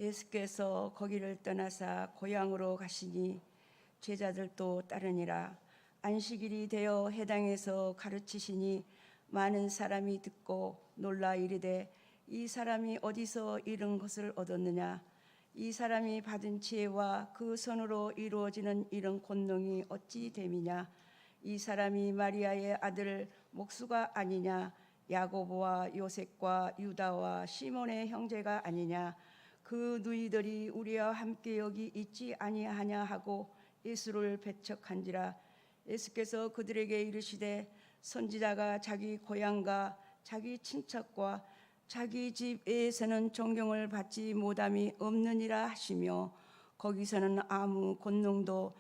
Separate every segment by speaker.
Speaker 1: 예수께서 거기를 떠나사 고향으로 가시니 제자들도 따르니라. 안식일이 되어 회당에서 가르치시니 많은 사람이 듣고 놀라 이르되 이 사람이 어디서 이런 것을 얻었느냐? 이 사람이 받은 지혜와 그 손으로 이루어지는 이런 권능이 어찌 됨이냐? 이 사람이 마리아의 아들 목수가 아니냐? 야고보와 요셉과 유다와 시몬의 형제가 아니냐? 그 누이들이 우리와 함께 여기 있지 아니하냐 하고 예수를 배척한지라. 예수께서 그들에게 이르시되 선지자가 자기 고향과 자기 친척과 자기 집에서는 존경을 받지 못함이 없느니라 하시며 거기서는 아무 권능도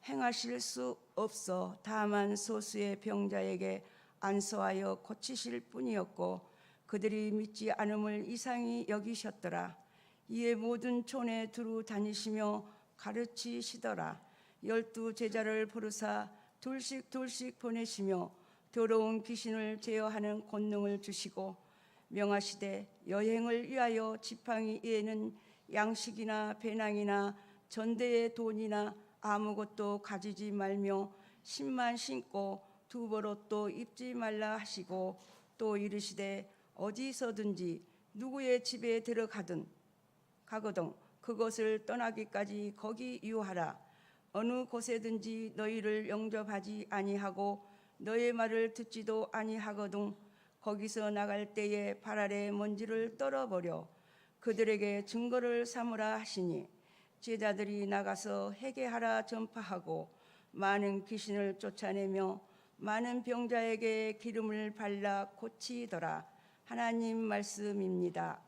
Speaker 1: 행하실 수 없어 다만 소수의 병자에게 안수하여 고치실 뿐이었고 그들이 믿지 않음을 이상히 여기셨더라. 이에 모든 촌에 두루 다니시며 가르치시더라. 12 제자를 부르사 둘씩 보내시며 더러운 귀신을 제어하는 권능을 주시고 명하시되 여행을 위하여 지팡이에는 양식이나 배낭이나 전대의 돈이나 아무것도 가지지 말며 신만 신고 두 벌옷도 입지 말라 하시고 또 이르시되 어디서든지 누구의 집에 들어가거든 그것을 떠나기까지 거기 유하라. 어느 곳에든지 너희를 영접하지 아니하고 너의 말을 듣지도 아니하거든 거기서 나갈 때에 발 아래 먼지를 떨어버려 그들에게 증거를 삼으라 하시니 제자들이 나가서 회개하라 전파하고 많은 귀신을 쫓아내며 많은 병자에게 기름을 발라 고치더라. 하나님 말씀입니다.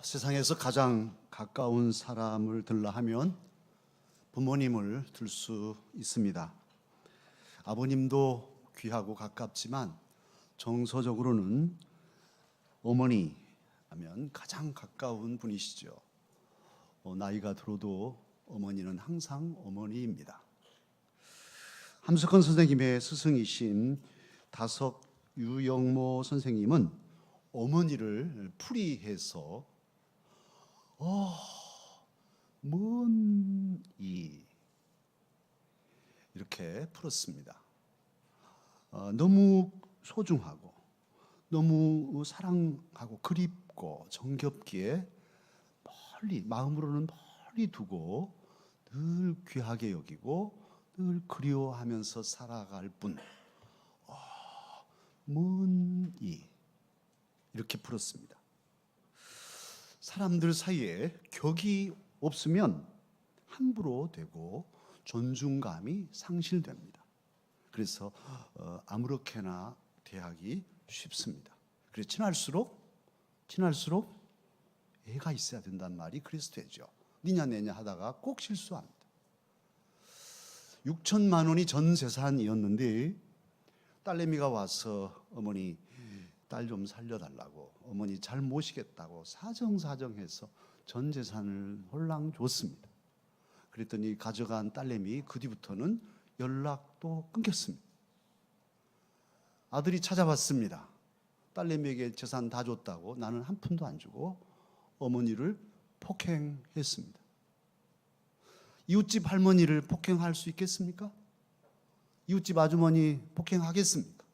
Speaker 2: 세상에서 가장 가까운 사람을 들라 하면 부모님을 들 수 있습니다. 아버님도 귀하고 가깝지만 정서적으로는 어머니 하면 가장 가까운 분이시죠. 나이가 들어도 어머니는 항상 어머니입니다. 함석헌 선생님의 스승이신 다석 유영모 선생님은 어머니를 풀이해서 먼 이 이렇게 풀었습니다. 너무 소중하고 너무 사랑하고 그립고 정겹기에 멀리, 마음으로는 멀리 두고 늘 귀하게 여기고 늘 그리워하면서 살아갈 뿐. 먼 이 이렇게 풀었습니다. 사람들 사이에 격이 없으면 함부로 되고 존중감이 상실됩니다. 그래서 아무렇게나 대하기 쉽습니다. 그래서 친할수록 애가 있어야 된다는 말이 그래서 되죠. 니냐 내냐 하다가 꼭 실수합니다. 6천만 원이 전 재산이었는데 딸내미가 와서 어머니 딸 좀 살려달라고, 어머니 잘 모시겠다고 사정사정해서 전 재산을 홀랑 줬습니다. 그랬더니 가져간 딸내미 그 뒤부터는 연락도 끊겼습니다. 아들이 찾아왔습니다. 딸내미에게 재산 다 줬다고 나는 한 푼도 안 주고 어머니를 폭행했습니다. 이웃집 할머니를 폭행할 수 있겠습니까? 이웃집 아주머니 폭행하겠습니까?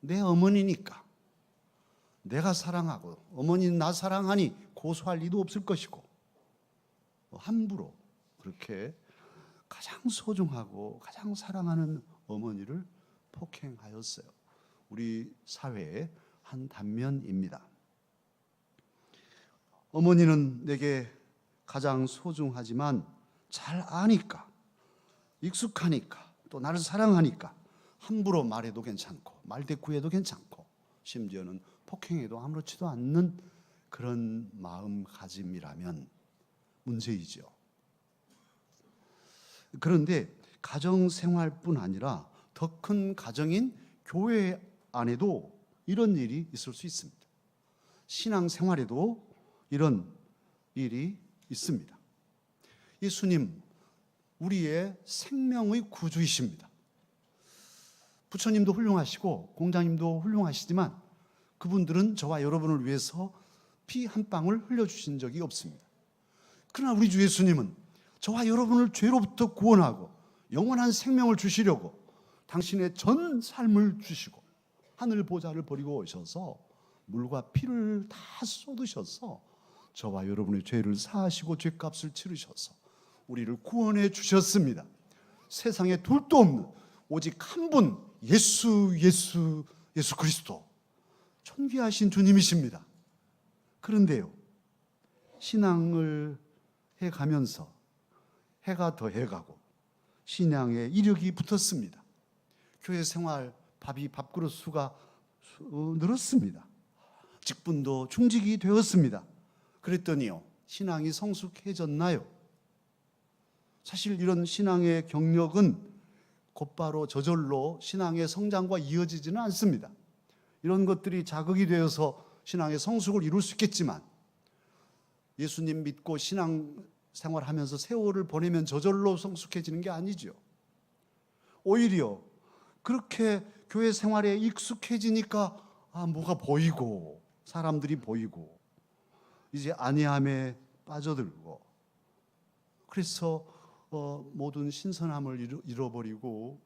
Speaker 2: 내 어머니니까 내가 사랑하고 어머니는 나 사랑하니 고소할 리도 없을 것이고 함부로 그렇게 가장 소중하고 가장 사랑하는 어머니를 폭행하였어요. 우리 사회의 한 단면입니다. 어머니는 내게 가장 소중하지만 잘 아니까, 익숙하니까, 또 나를 사랑하니까 함부로 말해도 괜찮고 말대꾸해도 괜찮고 심지어는 폭행해도 아무렇지도 않는 그런 마음가짐이라면 문제이죠. 그런데 가정생활뿐 아니라 더 큰 가정인 교회 안에도 이런 일이 있을 수 있습니다. 신앙생활에도 이런 일이 있습니다. 예수님, 우리의 생명의 구주이십니다. 부처님도 훌륭하시고 공자님도 훌륭하시지만 그분들은 저와 여러분을 위해서 피 한 방울 흘려주신 적이 없습니다. 그러나 우리 주 예수님은 저와 여러분을 죄로부터 구원하고 영원한 생명을 주시려고 당신의 전 삶을 주시고 하늘 보좌를 버리고 오셔서 물과 피를 다 쏟으셔서 저와 여러분의 죄를 사하시고 죄값을 치르셔서 우리를 구원해 주셨습니다. 세상에 둘도 없는 오직 한 분 예수 그리스도 존귀하신 주님이십니다. 그런데요, 신앙을 해가면서 해가 더해가고 신앙에 이력이 붙었습니다. 교회 생활 밥그릇 수가 늘었습니다. 직분도 중직이 되었습니다. 그랬더니요, 신앙이 성숙해졌나요? 사실 이런 신앙의 경력은 곧바로 저절로 신앙의 성장과 이어지지는 않습니다. 이런 것들이 자극이 되어서 신앙의 성숙을 이룰 수 있겠지만 예수님 믿고 신앙생활하면서 세월을 보내면 저절로 성숙해지는 게 아니죠. 오히려 그렇게 교회 생활에 익숙해지니까 뭐가 보이고 사람들이 보이고 이제 안이함에 빠져들고 그래서 모든 신선함을 잃어버리고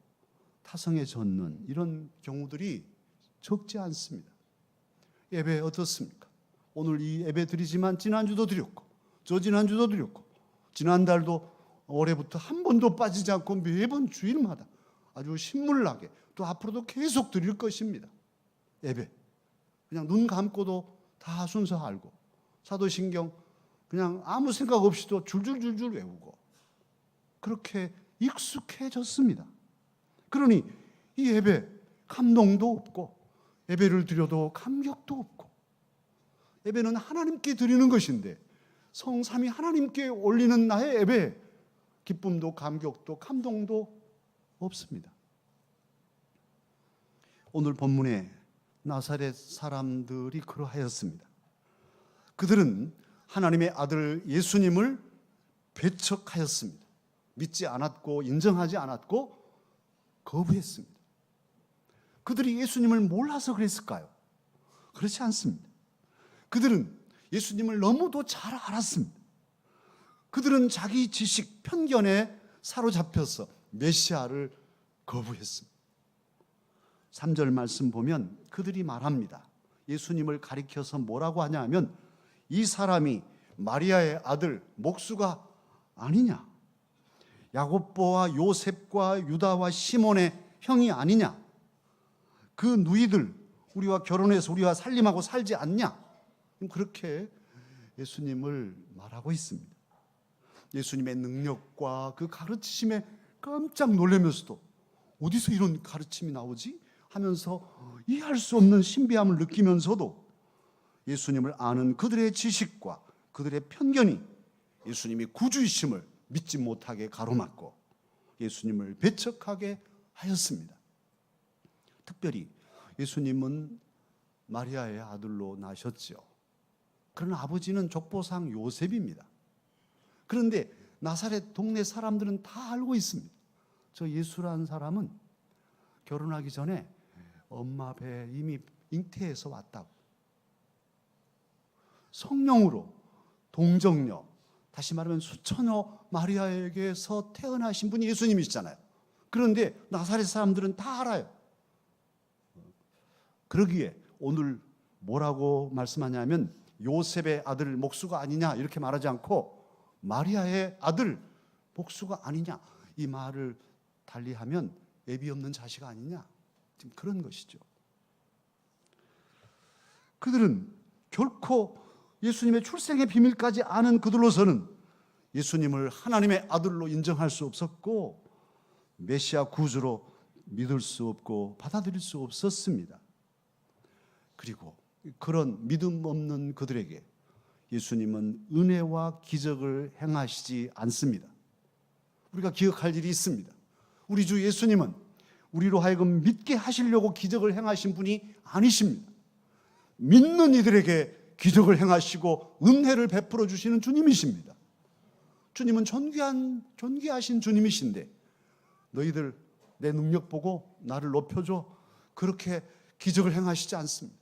Speaker 2: 타성에 젖는 이런 경우들이 적지 않습니다. 예배 어떻습니까? 오늘 이 예배 드리지만 지난주도 드렸고 저지난주도 드렸고 지난달도 올해부터 한 번도 빠지지 않고 매번 주일마다 아주 신물나게 또 앞으로도 계속 드릴 것입니다. 예배 그냥 눈 감고도 다 순서 알고 사도신경 그냥 아무 생각 없이도 줄줄줄줄 외우고 그렇게 익숙해졌습니다. 그러니 이 예배 감동도 없고 예배를 드려도 감격도 없고 예배는 하나님께 드리는 것인데 성삼위 하나님께 올리는 나의 예배, 기쁨도 감격도 감동도 없습니다. 오늘 본문에 나사렛 사람들이 그러하였습니다. 그들은 하나님의 아들 예수님을 배척하였습니다. 믿지 않았고 인정하지 않았고 거부했습니다. 그들이 예수님을 몰라서 그랬을까요? 그렇지 않습니다. 그들은 예수님을 너무도 잘 알았습니다. 그들은 자기 지식, 편견에 사로잡혀서 메시아를 거부했습니다. 3절 말씀 보면 그들이 말합니다. 예수님을 가리켜서 뭐라고 하냐 하면 이 사람이 마리아의 아들 목수가 아니냐, 야곱보와 요셉과 유다와 시몬의 형이 아니냐, 그 누이들 우리와 결혼해서 우리와 살림하고 살지 않냐, 그렇게 예수님을 말하고 있습니다. 예수님의 능력과 그 가르치심에 깜짝 놀라면서도 어디서 이런 가르침이 나오지 하면서 이해할 수 없는 신비함을 느끼면서도 예수님을 아는 그들의 지식과 그들의 편견이 예수님이 구주이심을 믿지 못하게 가로막고 예수님을 배척하게 하였습니다. 특별히 예수님은 마리아의 아들로 나셨죠. 그러나 아버지는 족보상 요셉입니다. 그런데 나사렛 동네 사람들은 다 알고 있습니다. 저 예수라는 사람은 결혼하기 전에 엄마 배에 이미 잉태해서 왔다고. 성령으로 동정녀, 다시 말하면 수처녀 마리아에게서 태어나신 분이 예수님이시잖아요. 그런데 나사렛 사람들은 다 알아요. 그러기에 오늘 뭐라고 말씀하냐면 요셉의 아들 목수가 아니냐 이렇게 말하지 않고 마리아의 아들 목수가 아니냐, 이 말을 달리하면 애비 없는 자식 아니냐, 지금 그런 것이죠. 그들은 결코 예수님의 출생의 비밀까지 아는 그들로서는 예수님을 하나님의 아들로 인정할 수 없었고 메시아 구주로 믿을 수 없고 받아들일 수 없었습니다. 그리고 그런 믿음 없는 그들에게 예수님은 은혜와 기적을 행하시지 않습니다. 우리가 기억할 일이 있습니다. 우리 주 예수님은 우리로 하여금 믿게 하시려고 기적을 행하신 분이 아니십니다. 믿는 이들에게 기적을 행하시고 은혜를 베풀어 주시는 주님이십니다. 주님은 존귀하신 주님이신데 너희들 내 능력 보고 나를 높여줘, 그렇게 기적을 행하시지 않습니다.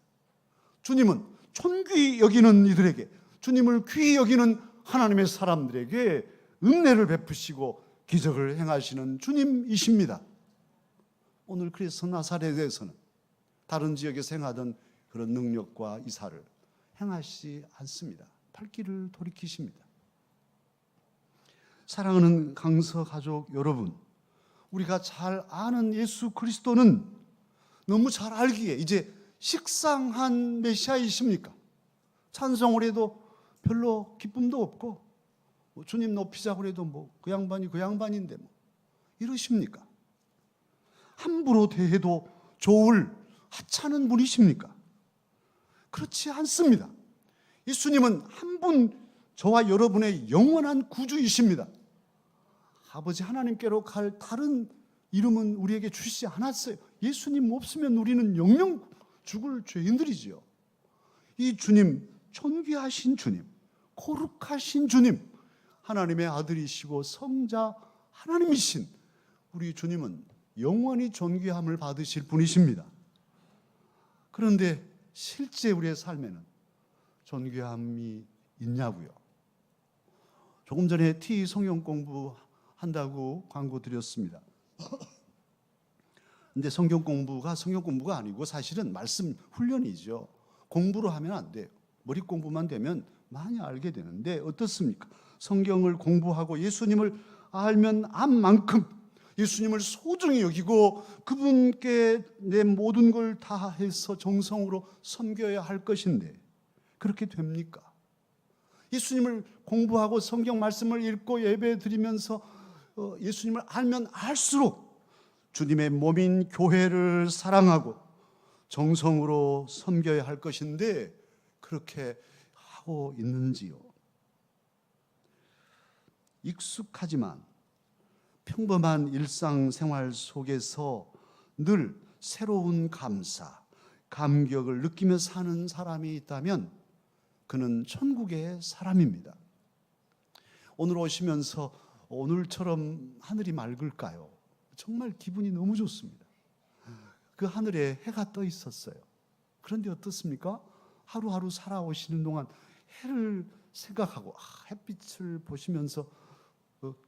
Speaker 2: 주님은 존귀 여기는 이들에게, 주님을 귀히 여기는 하나님의 사람들에게 은혜를 베푸시고 기적을 행하시는 주님이십니다. 오늘 그래서 나사렛에서는 다른 지역에서 행하던 그런 능력과 이사를 행하시지 않습니다. 발길을 돌이키십니다. 사랑하는 강서 가족 여러분, 우리가 잘 아는 예수 그리스도는 너무 잘 알기에 이제 식상한 메시아이십니까? 찬송을 해도 별로 기쁨도 없고 주님 높이자고 해도 그 양반이 그 양반인데 이러십니까? 함부로 대해도 좋을 하찮은 분이십니까? 그렇지 않습니다. 예수님은 한 분, 저와 여러분의 영원한 구주이십니다. 아버지 하나님께로 갈 다른 이름은 우리에게 주시지 않았어요. 예수님 없으면 우리는 영영 죽을 죄인들이지요. 이 주님, 존귀하신 주님, 거룩하신 주님, 하나님의 아들이시고 성자 하나님이신 우리 주님은 영원히 존귀함을 받으실 분이십니다. 그런데 실제 우리의 삶에는 존귀함이 있냐고요? 조금 전에 T 성경 공부한다고 광고 드렸습니다. 근데 성경 공부가 아니고 사실은 말씀 훈련이죠. 공부로 하면 안 돼요. 머리 공부만 되면 많이 알게 되는데 어떻습니까? 성경을 공부하고 예수님을 알면 안 만큼 예수님을 소중히 여기고 그분께 내 모든 걸 다해서 정성으로 섬겨야 할 것인데 그렇게 됩니까? 예수님을 공부하고 성경 말씀을 읽고 예배 드리면서 예수님을 알면 알수록 주님의 몸인 교회를 사랑하고 정성으로 섬겨야 할 것인데 그렇게 하고 있는지요? 익숙하지만 평범한 일상생활 속에서 늘 새로운 감사, 감격을 느끼며 사는 사람이 있다면 그는 천국의 사람입니다. 오늘 오시면서 오늘처럼 하늘이 맑을까요? 정말 기분이 너무 좋습니다. 그 하늘에 해가 떠 있었어요. 그런데 어떻습니까? 하루하루 살아오시는 동안 해를 생각하고 햇빛을 보시면서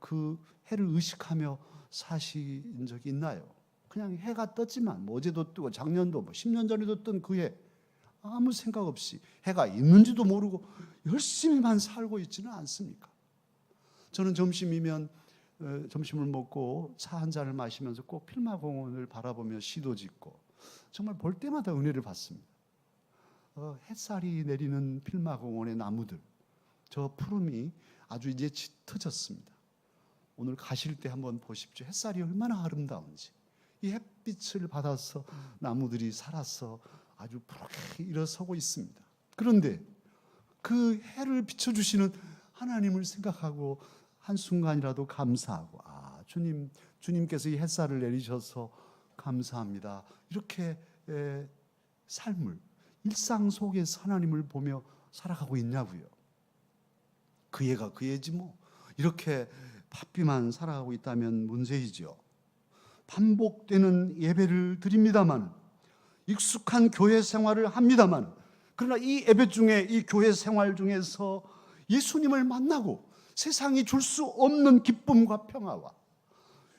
Speaker 2: 그 해를 의식하며 사신 적이 있나요? 그냥 해가 떴지만 어제도 뜨고 작년도 10년 전에도 뜬 그 해 아무 생각 없이 해가 있는지도 모르고 열심히만 살고 있지는 않습니까? 저는 점심이면 점심을 먹고 차 한 잔을 마시면서 꼭 필마공원을 바라보며 시도 짓고 정말 볼 때마다 은혜를 받습니다. 햇살이 내리는 필마공원의 나무들, 저 푸름이 아주 이제 짙어졌습니다. 오늘 가실 때 한번 보십시오. 햇살이 얼마나 아름다운지. 이 햇빛을 받아서 나무들이 살아서 아주 푸르게 일어서고 있습니다. 그런데 그 해를 비춰주시는 하나님을 생각하고 한순간이라도 감사하고 주님께서 이 햇살을 내리셔서 감사합니다. 이렇게 삶을 일상 속에서 하나님을 보며 살아가고 있냐고요. 그 애가 그 애지 뭐. 이렇게 바삐만 살아가고 있다면 문제이죠. 반복되는 예배를 드립니다만, 익숙한 교회 생활을 합니다만, 그러나 이 예배 중에, 이 교회 생활 중에서 예수님을 만나고 세상이 줄 수 없는 기쁨과 평화와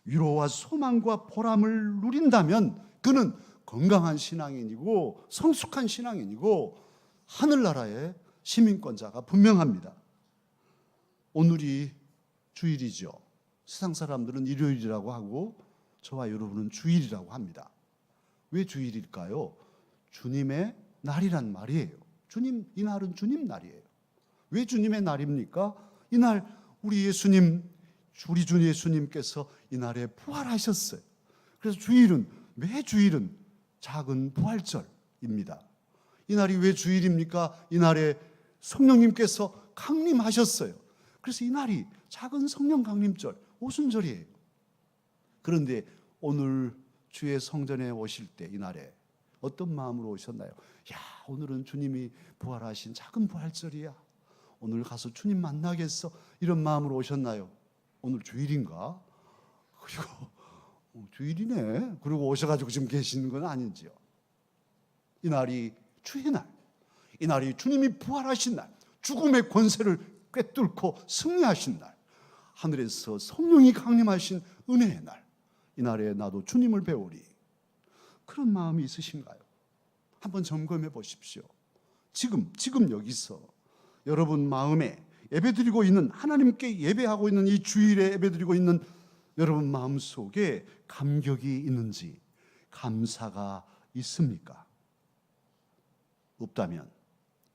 Speaker 2: 위로와 소망과 보람을 누린다면 그는 건강한 신앙인이고 성숙한 신앙인이고 하늘나라의 시민권자가 분명합니다. 오늘이 주일이죠. 세상 사람들은 일요일이라고 하고 저와 여러분은 주일이라고 합니다. 왜 주일일까요? 주님의 날이란 말이에요. 이 날은 주님 날이에요. 왜 주님의 날입니까? 이날 우리 주 예수님께서 이 날에 부활하셨어요. 그래서 매 주일은 작은 부활절입니다. 이 날이 왜 주일입니까? 이 날에 성령님께서 강림하셨어요. 그래서 이 날이 작은 성령 강림절, 오순절이에요. 그런데 오늘 주의 성전에 오실 때 이 날에 어떤 마음으로 오셨나요? 오늘은 주님이 부활하신 작은 부활절이야. 오늘 가서 주님 만나겠어. 이런 마음으로 오셨나요? 오늘 주일인가? 그리고 주일이네. 그리고 오셔가지고 지금 계시는 건 아닌지요. 이 날이 주의 날. 이 날이 주님이 부활하신 날. 죽음의 권세를 꿰뚫고 승리하신 날. 하늘에서 성령이 강림하신 은혜의 날. 이 날에 나도 주님을 배우리. 그런 마음이 있으신가요? 한번 점검해 보십시오. 지금 여기서 여러분 마음에 예배드리고 있는, 하나님께 예배하고 있는 이 주일에 예배드리고 있는 여러분 마음속에 감격이 있는지, 감사가 있습니까? 없다면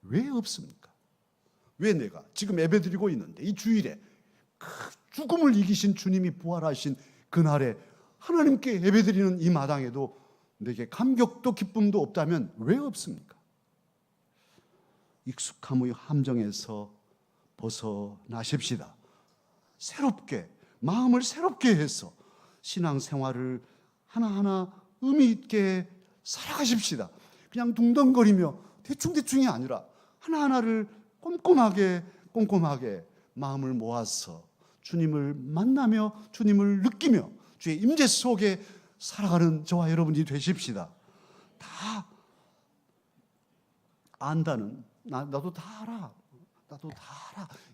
Speaker 2: 왜 없습니까? 왜 내가 지금 예배드리고 있는데 이 주일에 그 죽음을 이기신 주님이 부활하신 그날에 하나님께 예배드리는 이 마당에도 내게 감격도 기쁨도 없다면 왜 없습니까? 익숙함의 함정에서 벗어나십시다. 마음을 새롭게 해서 신앙생활을 하나하나 의미 있게 살아가십시다. 그냥 둥덩거리며 대충대충이 아니라 하나하나를 꼼꼼하게 마음을 모아서 주님을 만나며 주님을 느끼며 주의 임재 속에 살아가는 저와 여러분이 되십시다. 다 안다는, 나도 다 알아.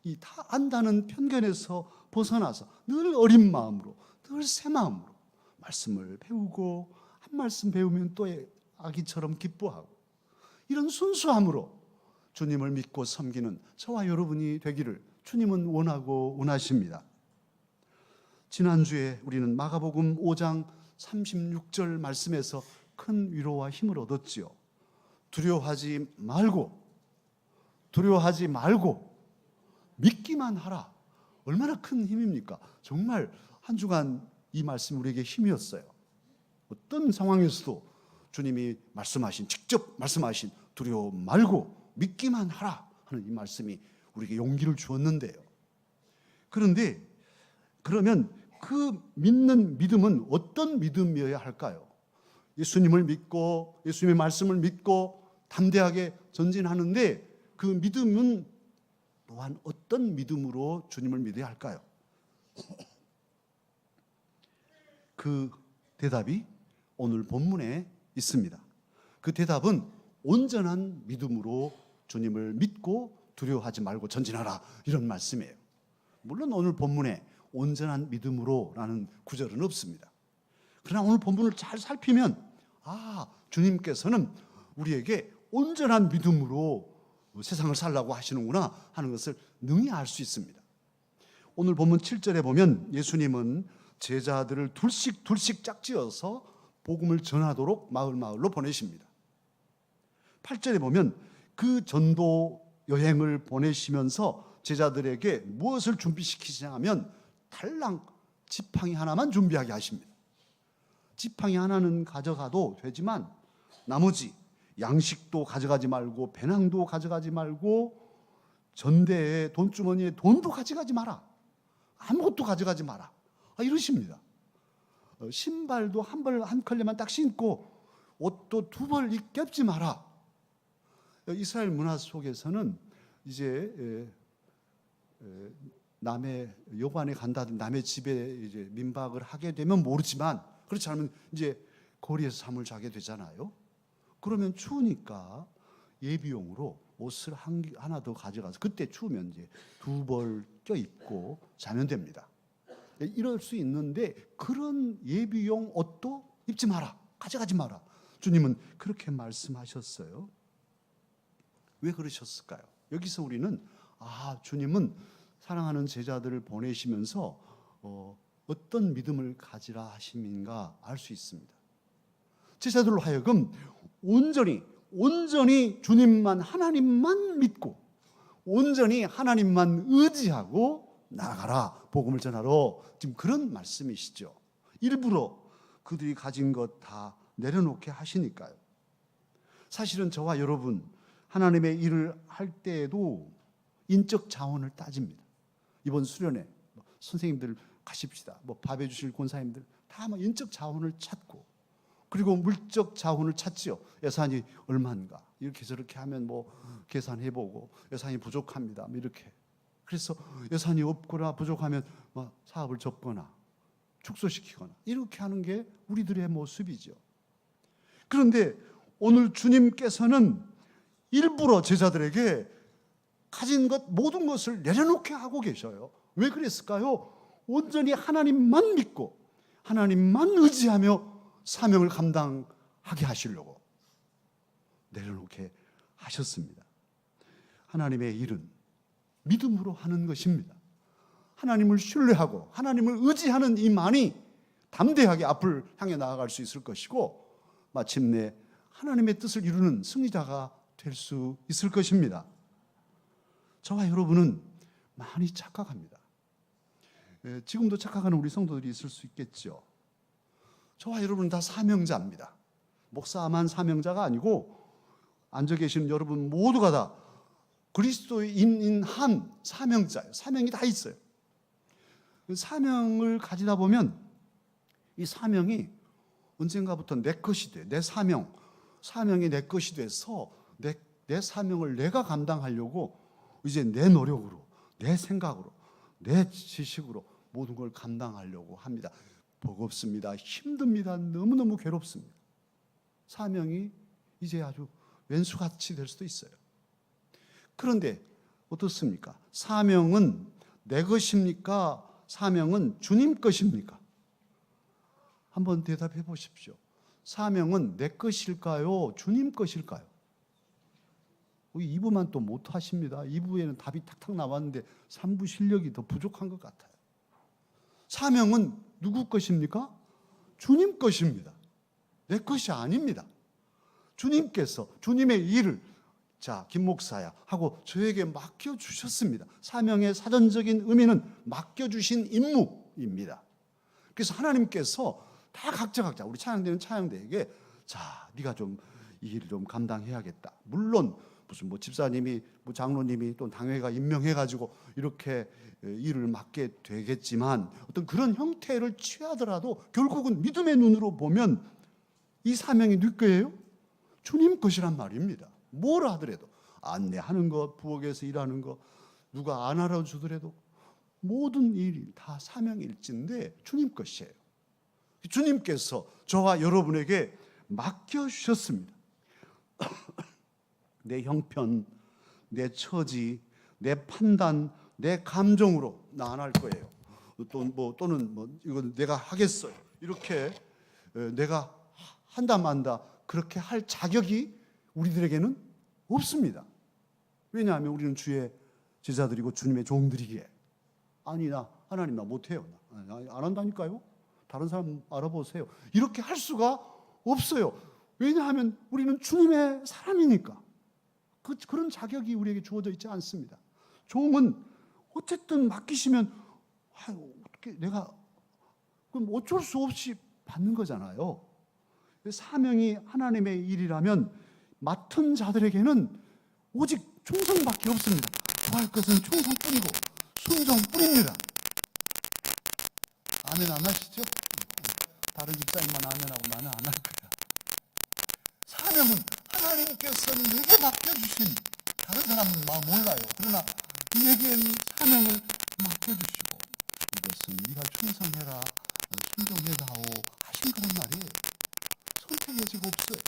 Speaker 2: 이 다 안다는 편견에서 벗어나서 늘 어린 마음으로, 늘 새 마음으로 말씀을 배우고, 한 말씀 배우면 또 아기처럼 기뻐하고, 이런 순수함으로 주님을 믿고 섬기는 저와 여러분이 되기를 주님은 원하십니다. 지난주에 우리는 마가복음 5장 36절 말씀에서 큰 위로와 힘을 얻었지요. 두려워하지 말고 믿기만 하라. 얼마나 큰 힘입니까? 정말 한 주간 이 말씀이 우리에게 힘이었어요. 어떤 상황에서도 주님이 직접 말씀하신 두려워 말고 믿기만 하라 하는 이 말씀이 우리에게 용기를 주었는데요. 그런데 그러면 그 믿는 믿음은 어떤 믿음이어야 할까요? 예수님을 믿고 예수님의 말씀을 믿고 담대하게 전진하는데 그 믿음은 또한 어떤 믿음으로 주님을 믿어야 할까요? 그 대답이 오늘 본문에 있습니다. 그 대답은 온전한 믿음으로 주님을 믿고 두려워하지 말고 전진하라, 이런 말씀이에요. 물론 오늘 본문에 온전한 믿음으로라는 구절은 없습니다. 그러나 오늘 본문을 잘 살피면 주님께서는 우리에게 온전한 믿음으로 세상을 살라고 하시는구나 하는 것을 능히 알 수 있습니다. 오늘 본문 7절에 보면 예수님은 제자들을 둘씩 짝지어서 복음을 전하도록 마을로 보내십니다. 8절에 보면 그 전도 여행을 보내시면서 제자들에게 무엇을 준비시키시냐 하면 달랑 지팡이 하나만 준비하게 하십니다. 지팡이 하나는 가져가도 되지만 나머지 양식도 가져가지 말고 배낭도 가져가지 말고 전대에 돈주머니에 돈도 가져가지 마라. 아무것도 가져가지 마라. 이러십니다. 신발도 한 컬레만 딱 신고 옷도 2벌 껴입지 마라. 이스라엘 문화 속에서는 이제 남의 여관에 간다든 남의 집에 이제 민박을 하게 되면 모르지만 그렇지 않으면 이제 거리에서 잠을 자게 되잖아요. 그러면 추우니까 예비용으로 옷을 하나 더 가져가서 그때 추우면 이제 2벌 껴입고 자면 됩니다. 이럴 수 있는데 그런 예비용 옷도 입지 마라, 가져가지 마라. 주님은 그렇게 말씀하셨어요. 왜 그러셨을까요? 여기서 우리는 주님은 사랑하는 제자들을 보내시면서 어떤 믿음을 가지라 하심인가 알 수 있습니다. 제자들로 하여금 온전히 주님만, 하나님만 믿고 온전히 하나님만 의지하고 나아가라, 복음을 전하러. 지금 그런 말씀이시죠. 일부러 그들이 가진 것 다 내려놓게 하시니까요. 사실은 저와 여러분 하나님의 일을 할 때에도 인적 자원을 따집니다. 이번 수련회 선생님들 가십시다. 밥 해주실 권사님들 다 인적 자원을 찾고, 그리고 물적 자원을 찾지요. 예산이 얼마인가 이렇게 저렇게 하면 계산해보고 예산이 부족합니다. 이렇게. 그래서 예산이 없거나 부족하면 사업을 접거나 축소시키거나 이렇게 하는 게 우리들의 모습이죠. 그런데 오늘 주님께서는 일부러 제자들에게 가진 것 모든 것을 내려놓게 하고 계셔요. 왜 그랬을까요? 온전히 하나님만 믿고 하나님만 의지하며 사명을 감당하게 하시려고 내려놓게 하셨습니다. 하나님의 일은 믿음으로 하는 것입니다. 하나님을 신뢰하고 하나님을 의지하는 이만이 담대하게 앞을 향해 나아갈 수 있을 것이고 마침내 하나님의 뜻을 이루는 승리자가 될 수 있을 것입니다. 저와 여러분은 많이 착각합니다. 지금도 착각하는 우리 성도들이 있을 수 있겠죠. 저와 여러분은 다 사명자입니다. 목사만 사명자가 아니고 앉아 계시는 여러분 모두가 다 그리스도인인 한 사명자예요. 사명이 다 있어요. 사명을 가지다 보면 이 사명이 언젠가부터 내 것이 돼. 내 사명이 내 것이 돼서 내 사명을 내가 감당하려고 이제 내 노력으로, 내 생각으로, 내 지식으로 모든 걸 감당하려고 합니다. 버겁습니다. 힘듭니다. 너무너무 괴롭습니다. 사명이 이제 아주 왼수같이 될 수도 있어요. 그런데 어떻습니까? 사명은 내 것입니까? 사명은 주님 것입니까? 한번 대답해 보십시오. 사명은 내 것일까요? 주님 것일까요? 2부만 또 못하십니다. 2부에는 답이 탁탁 나왔는데 3부 실력이 더 부족한 것 같아요. 사명은 누구 것입니까? 주님 것입니다. 내 것이 아닙니다. 주님께서 주님의 일을 김 목사야 하고 저에게 맡겨주셨습니다. 사명의 사전적인 의미는 맡겨주신 임무입니다. 그래서 하나님께서 다 각자 우리 찬양대는 찬양대에게 네가 좀 이 일을 좀 감당해야겠다. 물론 무슨 뭐 집사님이 뭐 장로님이 또 당회가 임명해가지고 이렇게 일을 맡게 되겠지만 어떤 그런 형태를 취하더라도 결국은 믿음의 눈으로 보면 이 사명이 누구 거예요? 주님 것이란 말입니다. 뭘 하더라도 안내하는 것, 부엌에서 일하는 것, 누가 안 알아주더라도 모든 일이 다 사명일진데 주님 것이에요. 주님께서 저와 여러분에게 맡겨주셨습니다. 내 형편, 내 처지, 내 판단, 내 감정으로 나 안 할 거예요. 또는 이건 내가 하겠어요. 이렇게 내가 한다 만다 그렇게 할 자격이 우리들에게는 없습니다. 왜냐하면 우리는 주의 제자들이고 주님의 종들이기에. 아니 나 하나님 나 못해요. 안 한다니까요. 다른 사람 알아보세요. 이렇게 할 수가 없어요. 왜냐하면 우리는 주님의 사람이니까. 그런 자격이 우리에게 주어져 있지 않습니다. 종은 어쨌든 맡기시면 어떻게 내가 그럼 어쩔 수 없이 받는 거잖아요. 사명이 하나님의 일이라면 맡은 자들에게는 오직 충성밖에 없습니다. 구할 것은 충성뿐이고 순종뿐입니다. 아멘 안 하시죠? 다른 집사님만 아멘하고 나는 안 할 거야. 사명은 하나님께서 내게 맡겨주신, 다른 사람은 몰라요. 그러나 내게 사명을 맡겨주시고 이것은 네가 충성해라, 순종해다오 하신 그런 말이에요. 선택의 여지가 없어요.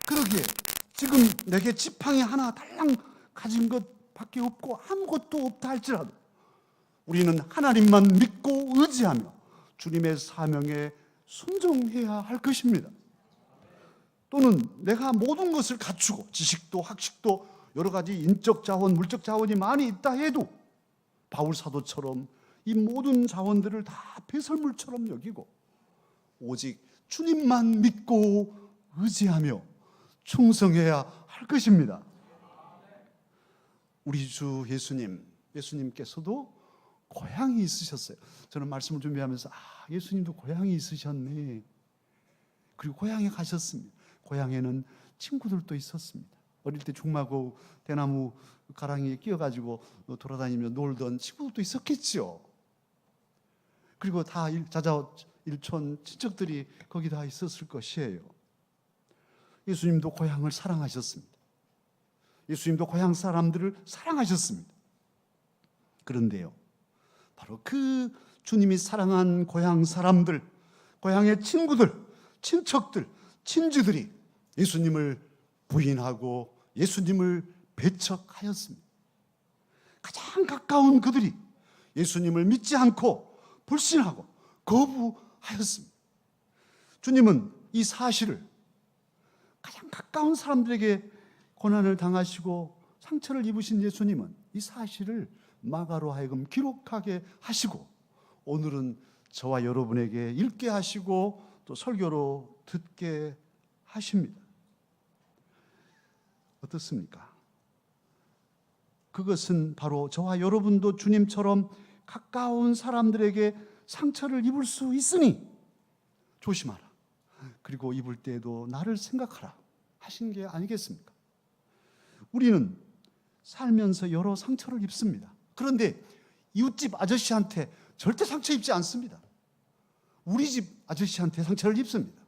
Speaker 2: 그러기에 지금 내게 지팡이 하나 달랑 가진 것밖에 없고 아무것도 없다 할지라도 우리는 하나님만 믿고 의지하며 주님의 사명에 순종해야 할 것입니다. 또는 내가 모든 것을 갖추고 지식도 학식도 여러 가지 인적 자원, 물적 자원이 많이 있다 해도 바울 사도처럼 이 모든 자원들을 다 배설물처럼 여기고 오직 주님만 믿고 의지하며 충성해야 할 것입니다. 우리 주 예수님께서도 고향이 있으셨어요. 저는 말씀을 준비하면서 예수님도 고향이 있으셨네. 그리고 고향에 가셨습니다. 고향에는 친구들도 있었습니다. 어릴 때 중마고 대나무 가랑이에 끼어가지고 돌아다니며 놀던 친구들도 있었겠죠. 그리고 다 자자오 일촌 친척들이 거기 다 있었을 것이에요. 예수님도 고향을 사랑하셨습니다. 예수님도 고향 사람들을 사랑하셨습니다. 그런데요, 바로 그 주님이 사랑한 고향 사람들, 고향의 친구들, 친척들, 친지들이 예수님을 부인하고 예수님을 배척하였습니다. 가장 가까운 그들이 예수님을 믿지 않고 불신하고 거부하였습니다. 주님은 이 사실을 가장 가까운 사람들에게 고난을 당하시고 상처를 입으신 예수님은 이 사실을 마가로 하여금 기록하게 하시고 오늘은 저와 여러분에게 읽게 하시고 또 설교로 듣게 하십니다. 어떻습니까? 그것은 바로 저와 여러분도 주님처럼 가까운 사람들에게 상처를 입을 수 있으니 조심하라. 그리고 입을 때에도 나를 생각하라 하신 게 아니겠습니까? 우리는 살면서 여러 상처를 입습니다. 그런데 이웃집 아저씨한테 절대 상처 입지 않습니다. 우리 집 아저씨한테 상처를 입습니다.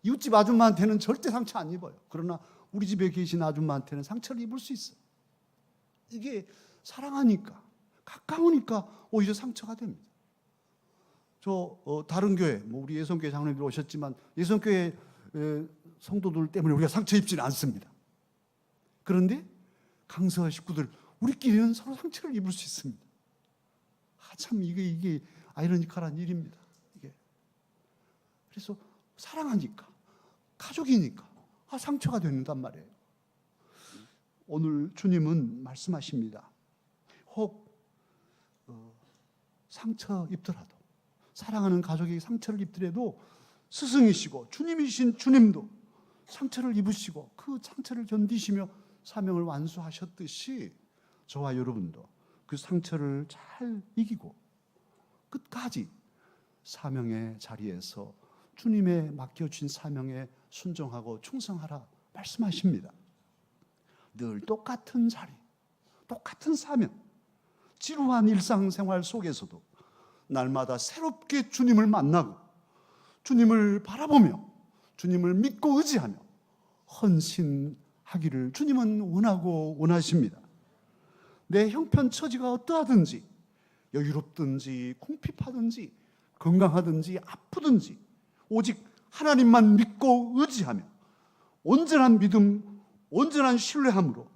Speaker 2: 이웃집 아줌마한테는 절대 상처 안 입어요. 그러나 우리 집에 계신 아줌마한테는 상처를 입을 수 있어요. 이게 사랑하니까, 가까우니까 오히려 상처가 됩니다. 다른 교회, 우리 예성교회 장로님들 오셨지만 예성교회 성도들 때문에 우리가 상처 입지는 않습니다. 그런데 강서 식구들 우리끼리는 서로 상처를 입을 수 있습니다. 참 이게 아이러니컬한 일입니다. 이게. 그래서 사랑하니까, 가족이니까 상처가 된단 말이에요. 오늘 주님은 말씀하십니다. 혹 상처 입더라도, 사랑하는 가족에게 상처를 입더라도 스승이시고 주님이신 주님도 상처를 입으시고 그 상처를 견디시며 사명을 완수하셨듯이 저와 여러분도 그 상처를 잘 이기고 끝까지 사명의 자리에서 주님의 맡겨주신 사명에 순종하고 충성하라 말씀하십니다. 늘 똑같은 자리, 똑같은 사명, 지루한 일상생활 속에서도 날마다 새롭게 주님을 만나고 주님을 바라보며 주님을 믿고 의지하며 헌신하기를 주님은 원하고 원하십니다. 내 형편 처지가 어떠하든지, 여유롭든지 궁핍하든지 건강하든지 아프든지 오직 하나님만 믿고 의지하며 온전한 믿음, 온전한 신뢰함으로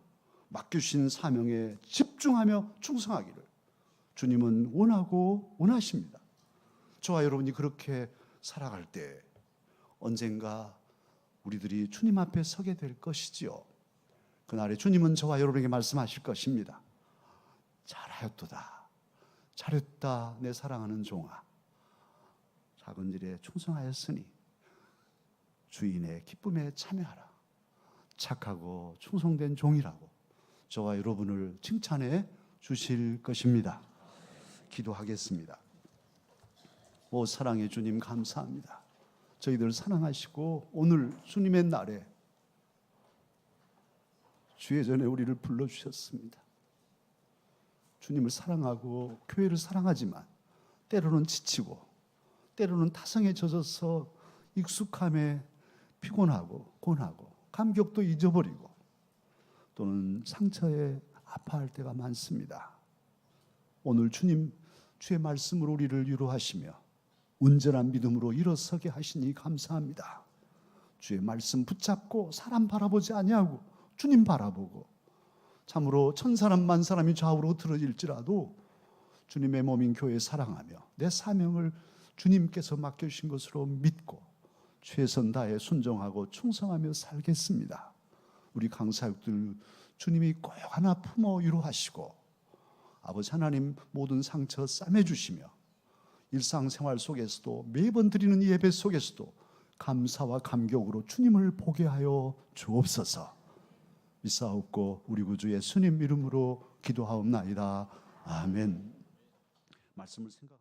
Speaker 2: 맡겨주신 사명에 집중하며 충성하기를 주님은 원하고 원하십니다. 저와 여러분이 그렇게 살아갈 때 언젠가 우리들이 주님 앞에 서게 될 것이지요. 그날에 주님은 저와 여러분에게 말씀하실 것입니다. 잘하였도다, 잘했다 내 사랑하는 종아, 작은 일에 충성하였으니 주인의 기쁨에 참여하라. 착하고 충성된 종이라고 저와 여러분을 칭찬해 주실 것입니다. 기도하겠습니다. 오 사랑의 주님, 감사합니다. 저희들 사랑하시고 오늘 주님의 날에 주의 전에 우리를 불러주셨습니다. 주님을 사랑하고 교회를 사랑하지만 때로는 지치고 때로는 타성에 젖어서 익숙함에 피곤하고 곤하고 감격도 잊어버리고 또는 상처에 아파할 때가 많습니다. 오늘 주님 주의 말씀으로 우리를 위로하시며 온전한 믿음으로 일어서게 하시니 감사합니다. 주의 말씀 붙잡고 사람 바라보지 아니하고 주님 바라보고 참으로 천사람 만사람이 좌우로 흐트러질지라도 주님의 몸인 교회 사랑하며 내 사명을 주님께서 맡겨주신 것으로 믿고 최선 다해 순종하고 충성하며 살겠습니다. 우리 강사육들 주님이 꼭 하나 품어 위로하시고 아버지 하나님 모든 상처 싸매주시며 일상생활 속에서도 매번 드리는 예배 속에서도 감사와 감격으로 주님을 보게 하여 주옵소서. 믿사옵고 우리 구주 예수님 이름으로 기도하옵나이다. 아멘. 말씀을 생각